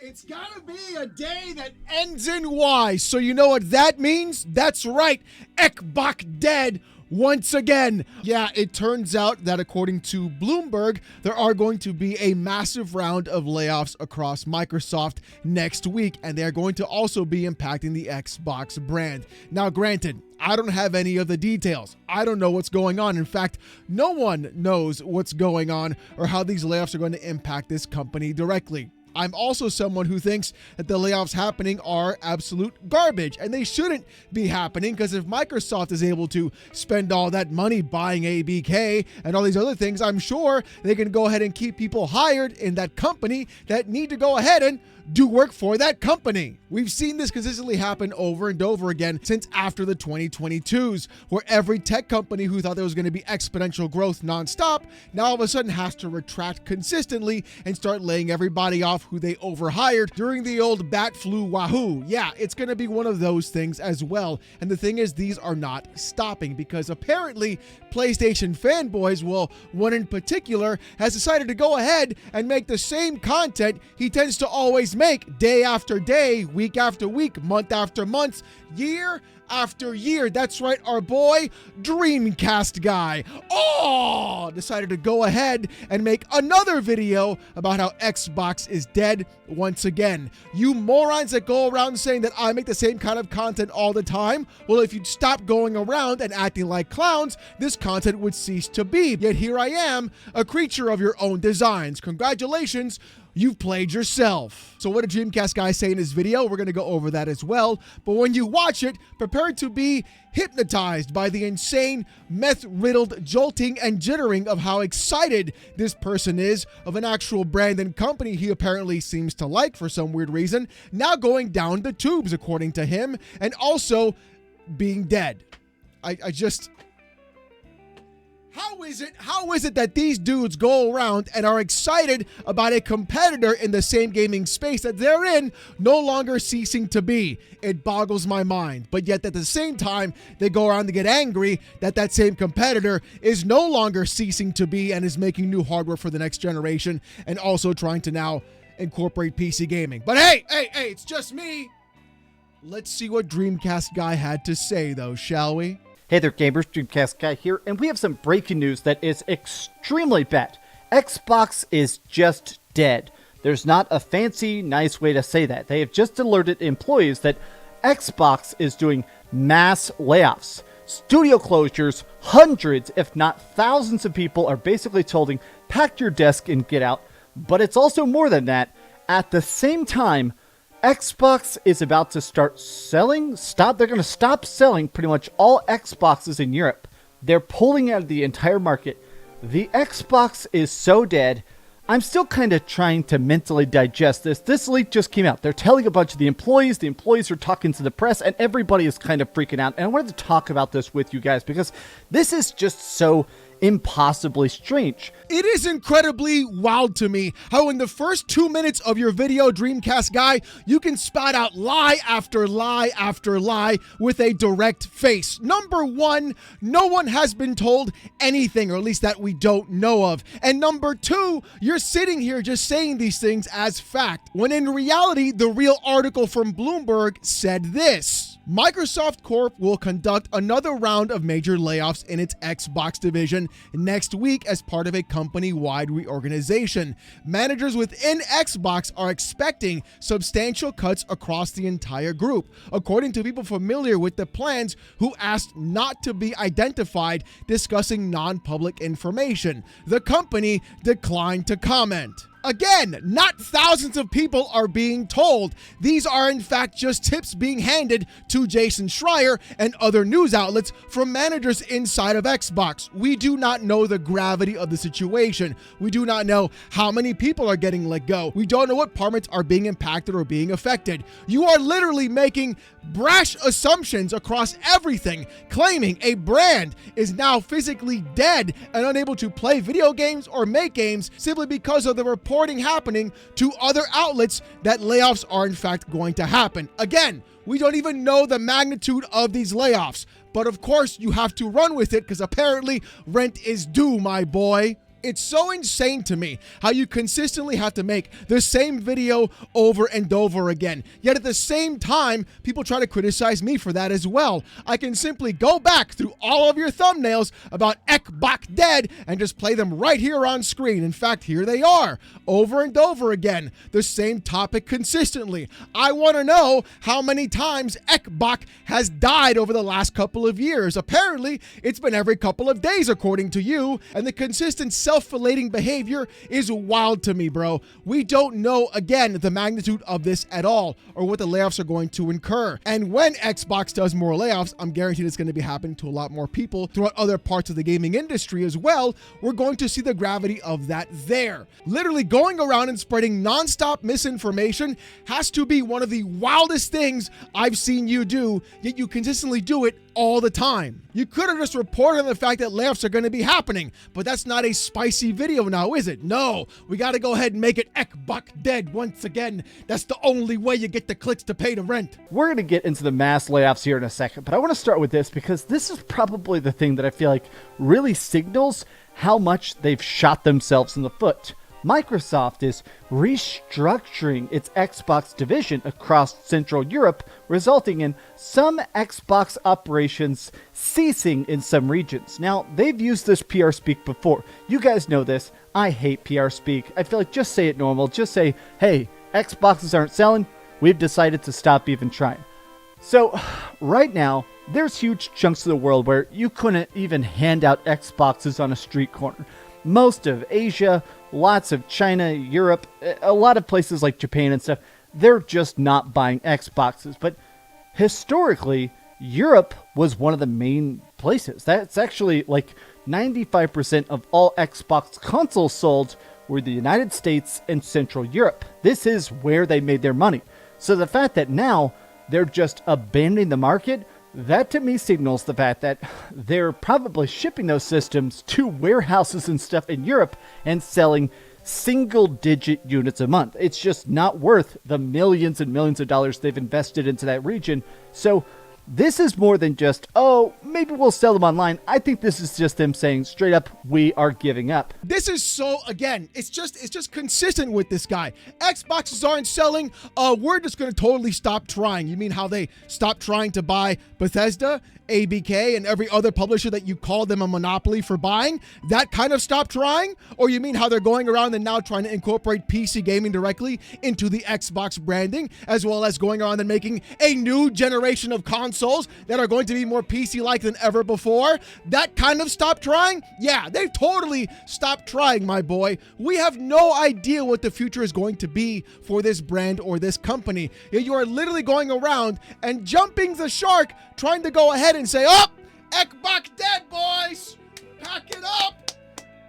It's gotta be a day that ends in Y. So you know what that means? That's right. Ekbok dead once again. Yeah, it turns out that according to Bloomberg, there are going to be a massive round of layoffs across Microsoft next week, and they're going to also be impacting the Xbox brand. Now, granted, I don't have any of the details. I don't know what's going on. In fact, no one knows what's going on or how these layoffs are going to impact this company directly. I'm also someone who thinks that the layoffs happening are absolute garbage, and they shouldn't be happening, because if Microsoft is able to spend all that money buying ABK and all these other things, I'm sure they can go ahead and keep people hired in that company that need to go ahead and do work for that company. We've seen this consistently happen over and over again since after the 2022s, where every tech company who thought there was going to be exponential growth nonstop now all of a sudden has to retract consistently and start laying everybody off who they overhired during the old bat flu wahoo. Yeah, it's going to be one of those things as well. And the thing is, these are not stopping, because apparently PlayStation fanboys, well, one in particular, has decided to go ahead and make the same content he tends to always make day after day, week after week, month after month, year after year. That's right, our boy Dreamcast guy decided to go ahead and make another video about how Xbox is dead once again. You morons that go around saying that I make the same kind of content all the time, well, if you'd stop going around and acting like clowns, this content would cease to be. Yet here I am, a creature of your own designs. Congratulations, you've played yourself. So what did Dreamcast guy say in his video? We're going to go over that as well. But when you watch it, prepare to be hypnotized by the insane, meth-riddled jolting and jittering of how excited this person is of an actual brand and company he apparently seems to like for some weird reason, now going down the tubes according to him, and also being dead. I just... How is it that these dudes go around and are excited about a competitor in the same gaming space that they're in no longer ceasing to be? It boggles my mind. But yet at the same time, they go around to get angry that that same competitor is no longer ceasing to be and is making new hardware for the next generation and also trying to now incorporate PC gaming. But hey, it's just me. Let's see what Dreamcast guy had to say though, shall we? Hey there gamers, Dreamcast Guy here, and we have some breaking news that is extremely bad. Xbox is just dead. There's not a fancy, nice way to say that. They have just alerted employees that Xbox is doing mass layoffs. Studio closures, hundreds, if not thousands of people are basically told, pack your desk and get out. But it's also more than that. At the same time, Xbox is about to start selling. They're going to stop selling pretty much all Xboxes in Europe. They're pulling out of the entire market. The Xbox is so dead. I'm still kind of trying to mentally digest this. This leak just came out. They're telling a bunch of the employees. The employees are talking to the press, and everybody is kind of freaking out. And I wanted to talk about this with you guys because this is just so impossibly strange. It is incredibly wild to me how in the first 2 minutes of your video, Dreamcast guy, you can spout out lie after lie after lie with a direct face. Number one, no one has been told anything, or at least that we don't know of. And number two, you're sitting here just saying these things as fact, when in reality, the real article from Bloomberg said this: Microsoft Corp will conduct another round of major layoffs in its Xbox division next week as part of a company-wide reorganization. Managers within Xbox are expecting substantial cuts across the entire group, according to people familiar with the plans who asked not to be identified discussing non-public information. The company declined to comment. Again, not thousands of people are being told. These are in fact just tips being handed to Jason Schreier and other news outlets from managers inside of Xbox. We do not know the gravity of the situation. We do not know how many people are getting let go. We don't know what departments are being impacted or being affected. You are literally making brash assumptions across everything, claiming a brand is now physically dead and unable to play video games or make games simply because of the reporting happening to other outlets that layoffs are in fact going to happen. Again, we don't even know the magnitude of these layoffs, but of course you have to run with it because apparently rent is due, my boy. It's so insane to me how you consistently have to make the same video over and over again. Yet at the same time, people try to criticize me for that as well. I can simply go back through all of your thumbnails about Ekbok Dead and just play them right here on screen. In fact, here they are, over and over again, the same topic consistently. I want to know how many times Ekbok has died over the last couple of years. Apparently, it's been every couple of days according to you, and the consistent self-flating behavior is wild to me, bro. We don't know, again, the magnitude of this at all, or what the layoffs are going to incur. And when Xbox does more layoffs, I'm guaranteed it's going to be happening to a lot more people throughout other parts of the gaming industry as well. We're going to see the gravity of that there. Literally going around and spreading nonstop misinformation has to be one of the wildest things I've seen you do, yet you consistently do it all the time. You could have just reported on the fact that layoffs are going to be happening, but that's not a spicy video now, is it? No, we got to go ahead and make it Ekbok Dead once again. That's the only way you get the clicks to pay the rent. We're going to get into the mass layoffs here in a second, but I want to start with this because this is probably the thing that I feel like really signals how much they've shot themselves in the foot. Microsoft is restructuring its Xbox division across Central Europe, resulting in some Xbox operations ceasing in some regions. Now, they've used this PR speak before. You guys know this. I hate PR speak. I feel like just say it normal. Just say, hey, Xboxes aren't selling. We've decided to stop even trying. So, right now, there's huge chunks of the world where you couldn't even hand out Xboxes on a street corner. Most of Asia, lots of China, Europe, a lot of places like Japan and stuff, they're just not buying Xboxes. But historically, Europe was one of the main places. That's actually like 95% of all Xbox consoles sold were the United States and Central Europe. This is where they made their money. So the fact that now they're just abandoning the market, that to me signals the fact that they're probably shipping those systems to warehouses and stuff in Europe and selling single-digit units a month. It's just not worth the millions and millions of dollars they've invested into that region. So this is more than just, oh, maybe we'll sell them online. I think this is just them saying straight up, we are giving up. This is so, again, it's just consistent with this guy. Xboxes aren't selling. We're just going to totally stop trying. You mean how they stopped trying to buy Bethesda, ABK, and every other publisher that you call them a monopoly for buying? That kind of stopped trying? Or you mean how they're going around and now trying to incorporate PC gaming directly into the Xbox branding, as well as going around and making a new generation of consoles that are going to be more PC-like than ever before? That kind of stopped trying? Yeah, they've totally stopped trying, my boy. We have no idea what the future is going to be for this brand or this company. You are literally going around and jumping the shark, trying to go ahead and say, oh, Ekbok Dead, boys. Pack it up.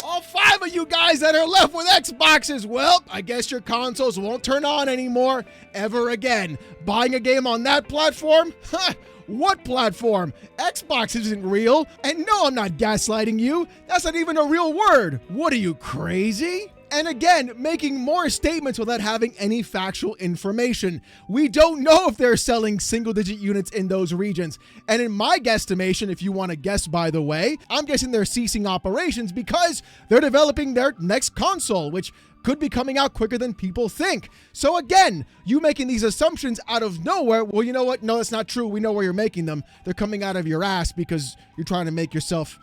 All 5 of you guys that are left with Xboxes, well, I guess your consoles won't turn on anymore ever again. Buying a game on that platform? Huh. What platform? Xbox isn't real. And no, I'm not gaslighting you. That's not even a real word. What are you, crazy? And again, making more statements without having any factual information. We don't know if they're selling single-digit units in those regions. And in my guesstimation, if you want to guess, by the way, I'm guessing they're ceasing operations because they're developing their next console, which could be coming out quicker than people think. So again, you making these assumptions out of nowhere, well, you know what? No, that's not true. We know where you're making them. They're coming out of your ass because you're trying to make yourself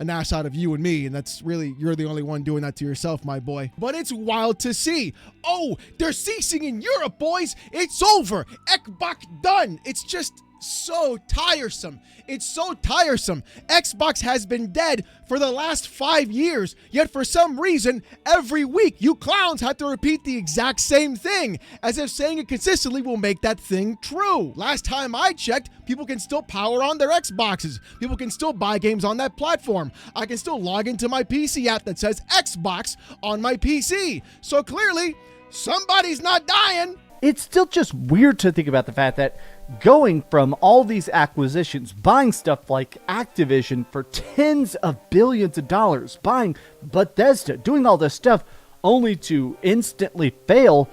an ass out of you and me, and that's really, you're the only one doing that to yourself, my boy. But it's wild to see. Oh, they're ceasing in Europe, boys. It's over. Ekbok done. It's just so tiresome. It's so tiresome. Xbox has been dead for the last 5 years, yet for some reason, every week, you clowns have to repeat the exact same thing, as if saying it consistently will make that thing true. Last time I checked, people can still power on their Xboxes. People can still buy games on that platform. I can still log into my PC app that says Xbox on my PC. So clearly, somebody's not dying. It's still just weird to think about the fact that going from all these acquisitions, buying stuff like Activision for tens of billions of dollars, buying Bethesda, doing all this stuff only to instantly fail,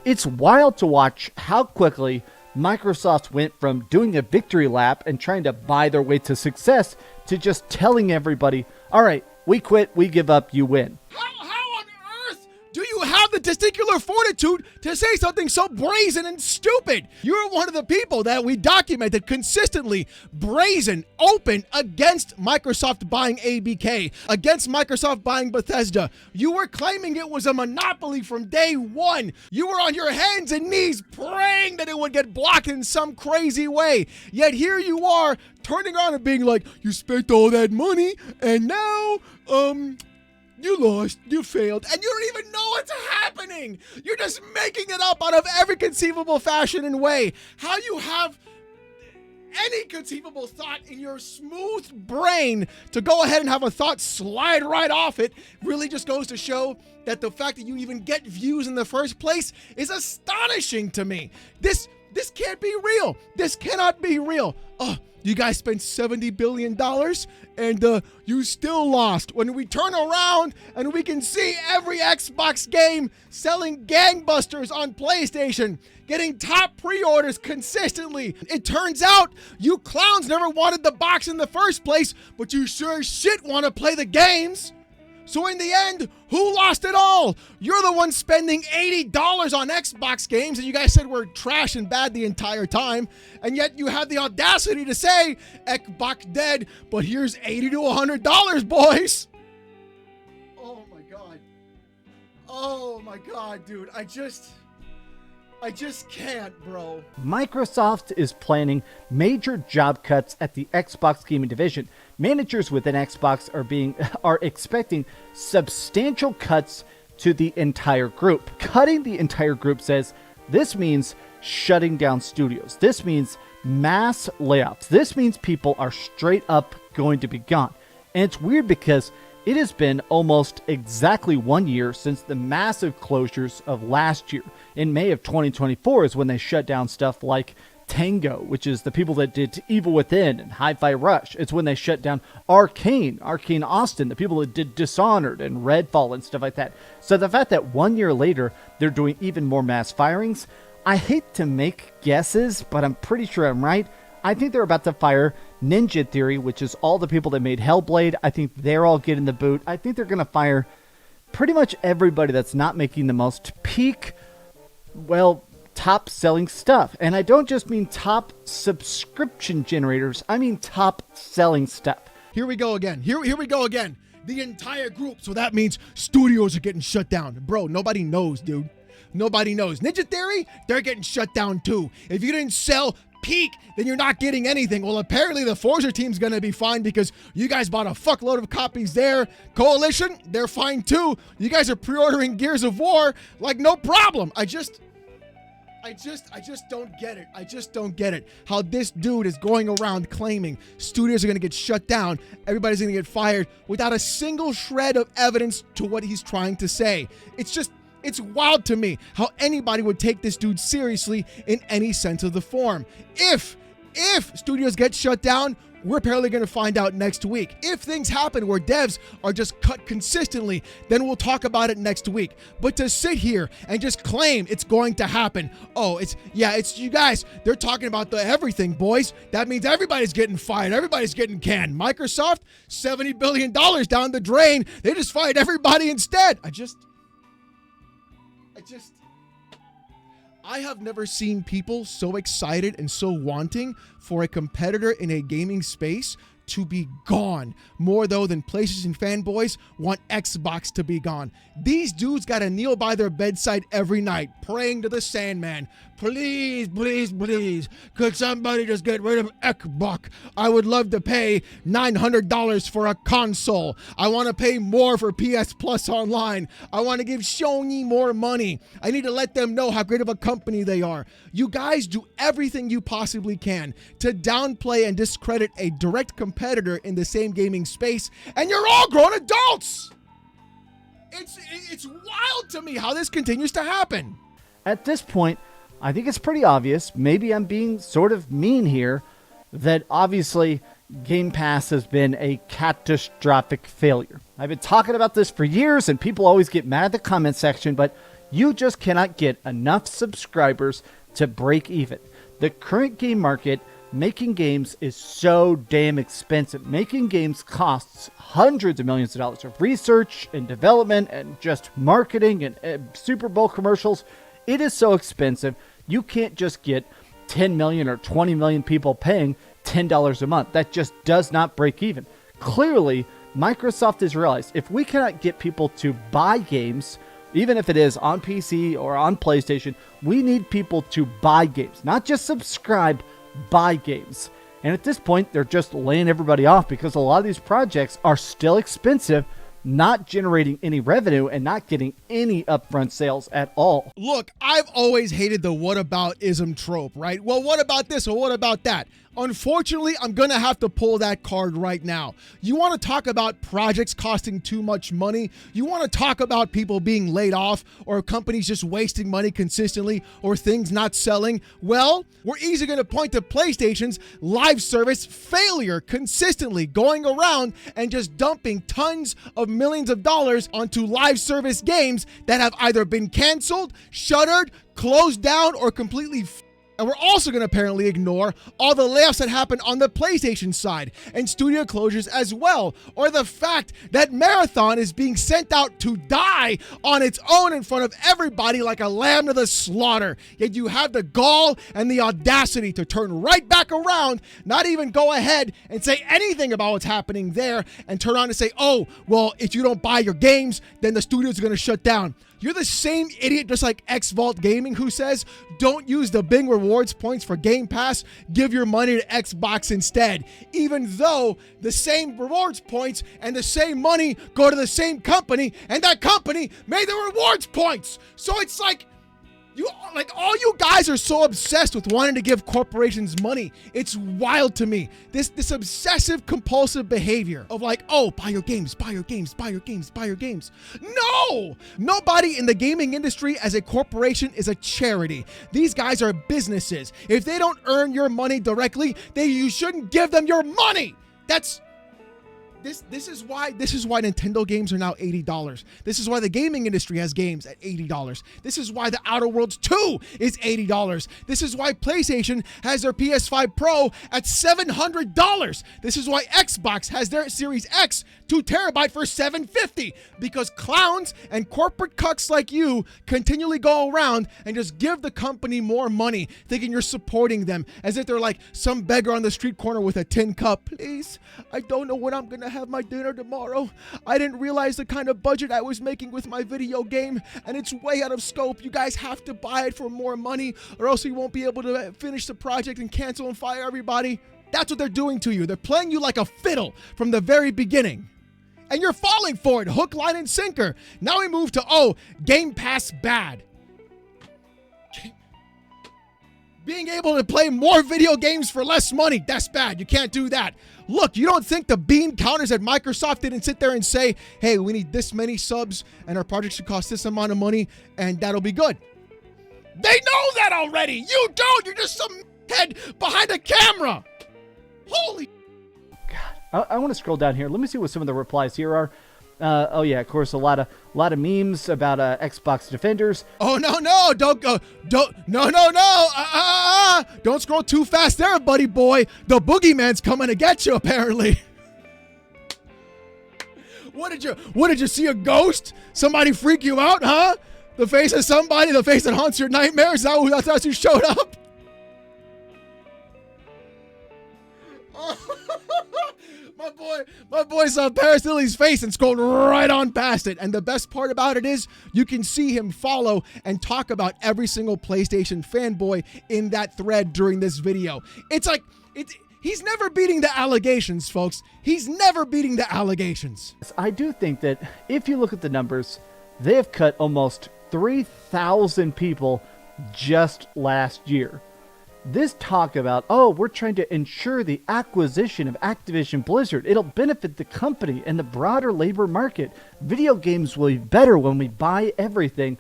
it's wild to watch how quickly Microsoft went from doing a victory lap and trying to buy their way to success to just telling everybody, all right, We quit, we give up, you win. How on earth do you have the testicular fortitude to say something so brazen and stupid? You're one of the people that we documented consistently brazen, open against Microsoft buying ABK, against Microsoft buying Bethesda. You were claiming it was a monopoly from day one. You were on your hands and knees praying that it would get blocked in some crazy way. Yet here you are turning on and being like, you spent all that money and now, you lost, you failed, and you don't even know what's happening. You're just making it up out of every conceivable fashion and way. How you have any conceivable thought in your smooth brain to go ahead and have a thought slide right off it really just goes to show that the fact that you even get views in the first place is astonishing to me. This can't be real. This cannot be real. You guys spent $70 billion and you still lost. When we turn around and we can see every Xbox game selling gangbusters on PlayStation, getting top pre-orders consistently. It turns out you clowns never wanted the box in the first place, but you sure as shit want to play the games. So in the end, who lost it all? You're the one spending $80 on Xbox games and you guys said were trash and bad the entire time. And yet you had the audacity to say, Xbox dead, but here's $80 to $100, boys. Oh my God. Oh my God, dude. I just can't, bro. Microsoft is planning major job cuts at the Xbox gaming division. Managers within Xbox are expecting substantial cuts to the entire group. Cutting the entire group says this means shutting down studios. This means mass layoffs. This means people are straight up going to be gone. And it's weird because it has been almost exactly 1 year since the massive closures of last year. In May of 2024 is when they shut down stuff like Tango, which is the people that did Evil Within and Hi-Fi Rush. It's when they shut down Arcane Austin, the people that did Dishonored and Redfall and stuff like that. So the fact that 1 year later they're doing even more mass firings, I hate to make guesses, but I'm pretty sure I'm right. I think they're about to fire Ninja Theory, which is all the people that made Hellblade. I think they're all getting the boot. I think they're going to fire pretty much everybody that's not making the most peak, top selling stuff. And I don't just mean top subscription generators. I mean top selling stuff. Here we go again. Here we go again. The entire group. So that means studios are getting shut down. Bro, nobody knows, dude. Nobody knows. Ninja Theory, they're getting shut down too. If you didn't sell Peak, then you're not getting anything. Well, apparently the Forza team's going to be fine because you guys bought a fuckload of copies there. Coalition, they're fine too. You guys are pre-ordering Gears of War like no problem. I just don't get it. I just don't get it. How this dude is going around claiming studios are going to get shut down, everybody's going to get fired without a single shred of evidence to what he's trying to say. It's wild to me how anybody would take this dude seriously in any sense of the form. If studios get shut down, we're apparently going to find out next week. If things happen where devs are just cut consistently, then we'll talk about it next week. But to sit here and just claim it's going to happen, it's you guys, they're talking about the everything, boys. That means everybody's getting fired. Everybody's getting canned. Microsoft, $70 billion down the drain. They just fired everybody instead. I have never seen people so excited and so wanting for a competitor in a gaming space to be gone. More though than PlayStation fanboys want Xbox to be gone. These dudes gotta kneel by their bedside every night, praying to the Sandman. Please, please, please, could somebody just get rid of Xbox? I would love to pay $900 for a console. I want to pay more for PS Plus Online. I want to give Sony more money. I need to let them know how great of a company they are. You guys do everything you possibly can to downplay and discredit a direct competitor in the same gaming space, and you're all grown adults. It's wild to me how this continues to happen. At this point, I think it's pretty obvious, maybe I'm being sort of mean here, that obviously Game Pass has been a catastrophic failure. I've been talking about this for years and people always get mad at the comment section, but you just cannot get enough subscribers to break even. The current game market making games is so damn expensive. Making games costs hundreds of millions of dollars of research and development and just marketing and Super Bowl commercials. It is so expensive. You can't just get 10 million or 20 million people paying $10 a month. That just does not break even. Clearly, Microsoft has realized if we cannot get people to buy games, even if it is on PC or on PlayStation, we need people to buy games, not just subscribe, buy games. And at this point, they're just laying everybody off because a lot of these projects are still expensive, not generating any revenue and not getting any upfront sales at all. Look, I've always hated the whataboutism trope, right? Well, what about this or what about that? Unfortunately, I'm going to have to pull that card right now. You want to talk about projects costing too much money? You want to talk about people being laid off or companies just wasting money consistently or things not selling? Well, we're easily going to point to PlayStation's live service failure consistently going around and just dumping tons of millions of dollars onto live service games that have either been canceled, shuttered, closed down, or completely and we're also going to apparently ignore all the layoffs that happen on the PlayStation side and studio closures as well, or the fact that Marathon is being sent out to die on its own in front of everybody like a lamb to the slaughter. Yet you have the gall and the audacity to turn right back around, not even go ahead and say anything about what's happening there, and turn around and say, oh, well, if you don't buy your games, then the studios are going to shut down. You're the same idiot just like X-Vault Gaming who says, don't use the Bing rewards points for Game Pass, give your money to Xbox instead. Even though the same rewards points and the same money go to the same company, and that company made the rewards points. So it's like, all you guys are so obsessed with wanting to give corporations money. It's wild to me. This obsessive compulsive behavior of like, oh, buy your games, buy your games, buy your games, buy your games. No! Nobody in the gaming industry as a corporation is a charity. These guys are businesses. If they don't earn your money directly, then you shouldn't give them your money. This is why Nintendo games are now $80. This is why the gaming industry has games at $80. This is why The Outer Worlds 2 is $80. This is why PlayStation has their PS5 Pro at $700. This is why Xbox has their Series X 2 terabyte for $750, because clowns and corporate cucks like you continually go around and just give the company more money, thinking you're supporting them, as if they're like some beggar on the street corner with a tin cup. Please, I don't know when I'm gonna have my dinner tomorrow. I didn't realize the kind of budget I was making with my video game, and it's way out of scope. You guys have to buy it for more money, or else you won't be able to finish the project and cancel and fire everybody. That's what they're doing to you. They're playing you like a fiddle from the very beginning. And you're falling for it, hook, line, and sinker. Now we move to, Game Pass bad. Being able to play more video games for less money, that's bad. You can't do that. Look, you don't think the bean counters at Microsoft didn't sit there and say, hey, we need this many subs and our project should cost this amount of money and that'll be good. They know that already. You don't. You're just some head behind a camera. Holy I want to scroll down here. Let me see what some of the replies here are. Oh yeah, of course, a lot of memes about Xbox defenders. Oh no, don't go, don't scroll too fast there, buddy boy. The boogeyman's coming to get you, apparently. What did you see a ghost? Somebody freak you out, huh? The face of somebody, the face that haunts your nightmares. That's who showed up. My boy saw Paris Lily's face and scrolled right on past it. And the best part about it is you can see him follow and talk about every single PlayStation fanboy in that thread during this video. He's never beating the allegations, folks. He's never beating the allegations. I do think that if you look at the numbers, they have cut almost 3,000 people just last year. This talk about, we're trying to ensure the acquisition of Activision Blizzard. It'll benefit the company and the broader labor market. Video games will be better when we buy everything.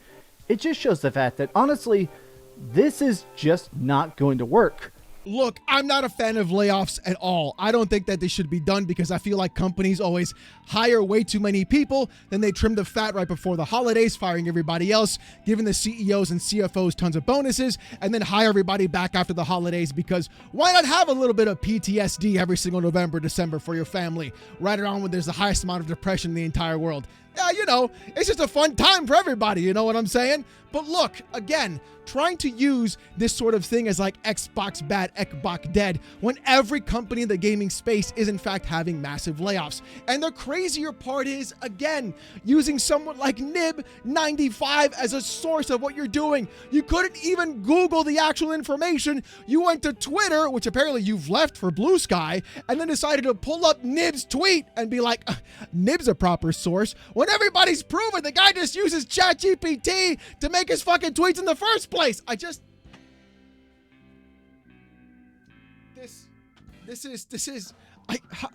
It just shows the fact that, honestly, this is just not going to work. Look, I'm not a fan of layoffs at all. I don't think that they should be done because I feel like companies always hire way too many people, then they trim the fat right before the holidays, firing everybody else, giving the CEOs and CFOs tons of bonuses, and then hire everybody back after the holidays because why not have a little bit of PTSD every single November, December for your family, right around when there's the highest amount of depression in the entire world? Yeah, you know, it's just a fun time for everybody, you know what I'm saying? But look, again, trying to use this sort of thing as like Xbox bad, Xbox dead, when every company in the gaming space is in fact having massive layoffs. And the crazier part is, again, using someone like Nib95 as a source of what you're doing. You couldn't even Google the actual information. You went to Twitter, which apparently you've left for Blue Sky, and then decided to pull up Nib's tweet and be like, Nib's a proper source, when everybody's proven the guy just uses ChatGPT to make his fucking tweets in the first place.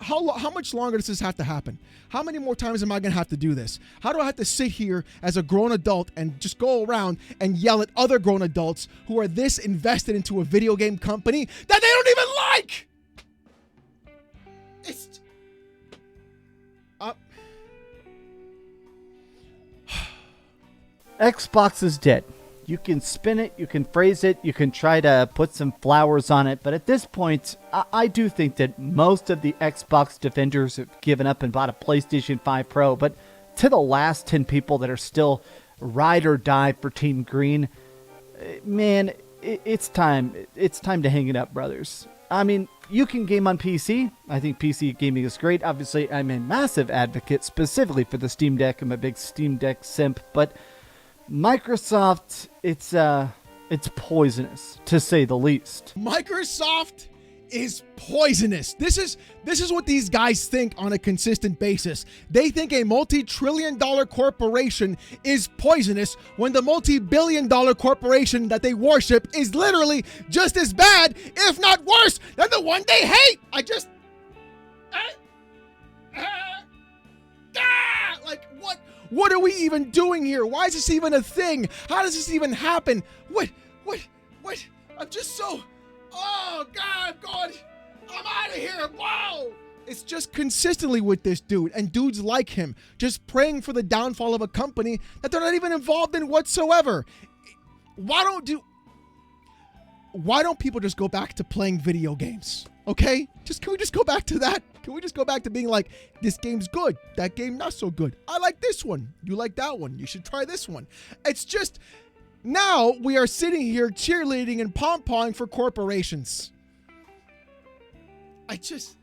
How much longer does this have to happen? How many more times am I going to have to do this? How do I have to sit here as a grown adult and just go around and yell at other grown adults who are this invested into a video game company that they don't even like? It's... Xbox is dead. You can spin it, you can phrase it, you can try to put some flowers on it, but at this point, I do think that most of the Xbox defenders have given up and bought a PlayStation 5 Pro, but to the last 10 people that are still ride or die for Team Green, man, it's time. It's time to hang it up, brothers. I mean, you can game on PC. I think PC gaming is great. Obviously, I'm a massive advocate specifically for the Steam Deck. I'm a big Steam Deck simp, but Microsoft, it's poisonous, to say the least. Microsoft is poisonous. This is what these guys think on a consistent basis. They think a multi-trillion-dollar corporation is poisonous when the multi-billion-dollar corporation that they worship is literally just as bad, if not worse, than the one they hate. Like, what? What are we even doing here? Why is this even a thing? How does this even happen? What? I'm just so... Oh, God. I'm out of here. Wow. It's just consistently with this dude and dudes like him, just praying for the downfall of a company that they're not even involved in whatsoever. Why don't people just go back to playing video games? Okay? Can we just go back to that? Can we just go back to being like, this game's good, that game not so good. I like this one. You like that one. You should try this one. It's just, now we are sitting here cheerleading and pom-pomming for corporations. It's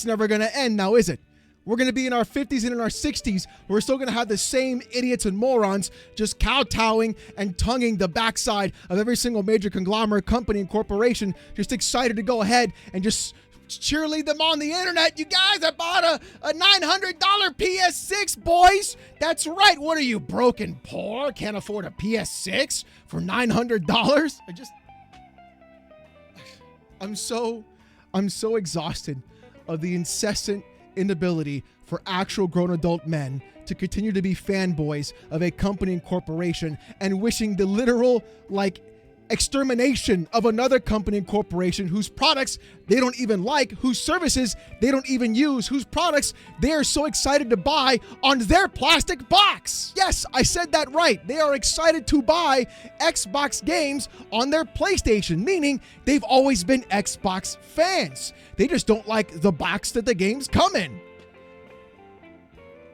never going to end now, is it? We're going to be in our 50s and in our 60s. We're still going to have the same idiots and morons just kowtowing and tonguing the backside of every single major conglomerate company and corporation, just excited to go ahead and just cheerlead them on the internet. You guys, I bought a $900 PS6, boys. That's right. What are you, broken poor? Can't afford a PS6 for $900? I'm so exhausted of the incessant inability for actual grown adult men to continue to be fanboys of a company and corporation and wishing the literal, extermination of another company and corporation whose products they don't even like, whose services they don't even use, whose products they are so excited to buy on their plastic box. Yes, I said that right. They are excited to buy Xbox games on their PlayStation, meaning they've always been Xbox fans. They just don't like the box that the games come in.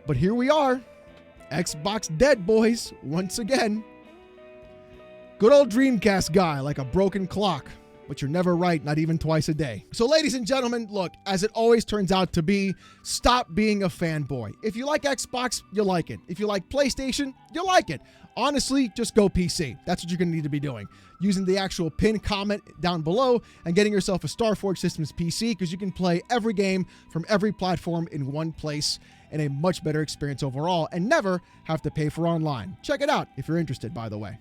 But here we are, Xbox dead, boys, once again. Good old Dreamcast guy, like a broken clock, but you're never right, not even twice a day. So ladies and gentlemen, look, as it always turns out to be, stop being a fanboy. If you like Xbox, you like it. If you like PlayStation, you like it. Honestly, just go PC. That's what you're going to need to be doing. Using the actual pin comment down below and getting yourself a Starforge Systems PC because you can play every game from every platform in one place and a much better experience overall and never have to pay for online. Check it out if you're interested, by the way.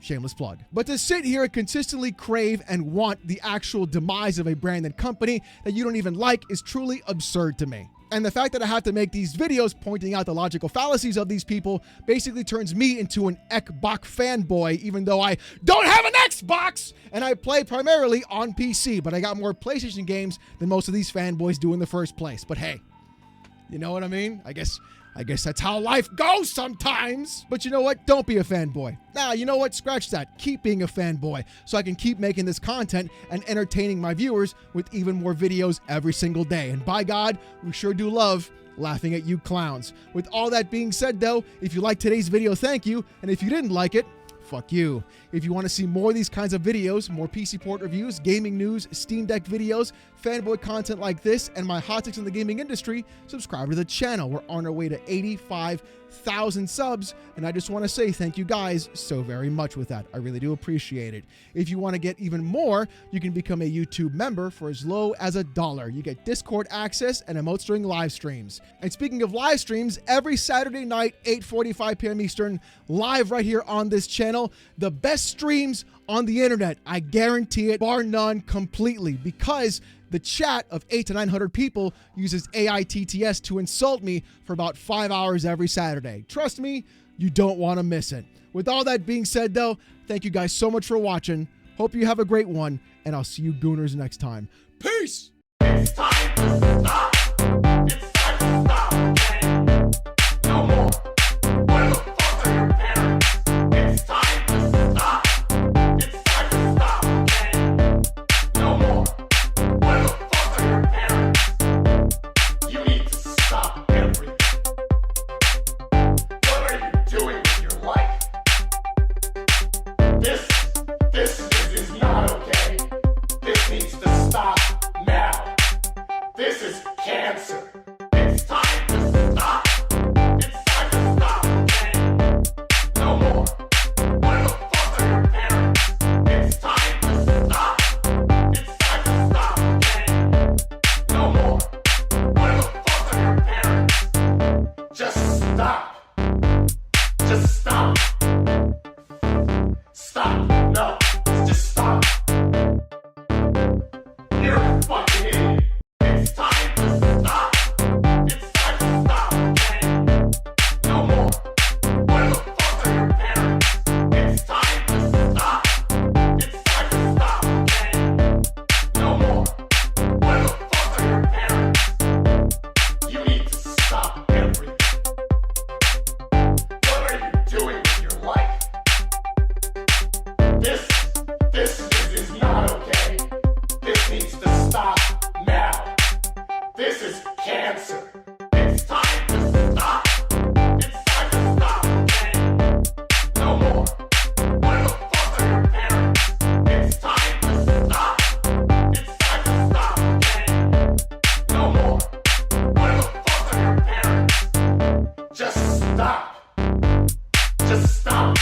Shameless plug. But to sit here and consistently crave and want the actual demise of a brand and company that you don't even like is truly absurd to me. And the fact that I have to make these videos pointing out the logical fallacies of these people basically turns me into an Xbox fanboy, even though I don't have an Xbox and I play primarily on PC, but I got more PlayStation games than most of these fanboys do in the first place. But hey, you know what I mean? I guess that's how life goes sometimes. But you know what? Don't be a fanboy. Nah, you know what? Scratch that. Keep being a fanboy so I can keep making this content and entertaining my viewers with even more videos every single day. And by God, we sure do love laughing at you clowns. With all that being said, though, if you liked today's video, thank you. And if you didn't like it, fuck you. If you want to see more of these kinds of videos, more PC port reviews, gaming news, Steam Deck videos, fanboy content like this, and my hot takes in the gaming industry, subscribe to the channel. We're on our way to 85,000 subs, and I just want to say thank you guys so very much with that. I really do appreciate it. If you want to get even more, you can become a YouTube member for as low as $1. You get Discord access and emotes during live streams. And speaking of live streams, every Saturday night, 8:45 p.m. Eastern, live right here on this channel, the best streams on the internet. I guarantee it, bar none, completely, because the chat of 800 to 900 people uses AITTS to insult me for about 5 hours every Saturday. Trust me, you don't want to miss it. With all that being said, though, thank you guys so much for watching. Hope you have a great one, and I'll see you gooners next time. Peace! It's time to stop. It's time to stop. Okay? No more. Where the fuck are your parents? It's time to stop. It's time to stop. Okay? No more. Where the fuck are your parents? You need to stop everything. What are you doing with your life? This is not okay. This needs to stop now. This is cancer. It's time to stop. It's time to stop, okay? No more. Where the fuck are your parents? It's time to stop. It's time to stop, okay? No more. Where the fuck are your parents? Just stop. Just stop. Stop. No. Just stop. You're a fucking idiot. It's time to stop. It's time to stop, okay? No more. Where the fuck are your parents? It's time to stop. It's time to stop, okay? No more. Where the fuck are your parents? You need to stop everything. What are you doing with your life? This is not okay. This needs to stop now. This is cancer. It's time to stop. It's time to stop, okay? No more. Where the fuck are your parents? It's time to stop. It's time to stop, okay? No more. Where the fuck are your parents? Just stop. Just stop.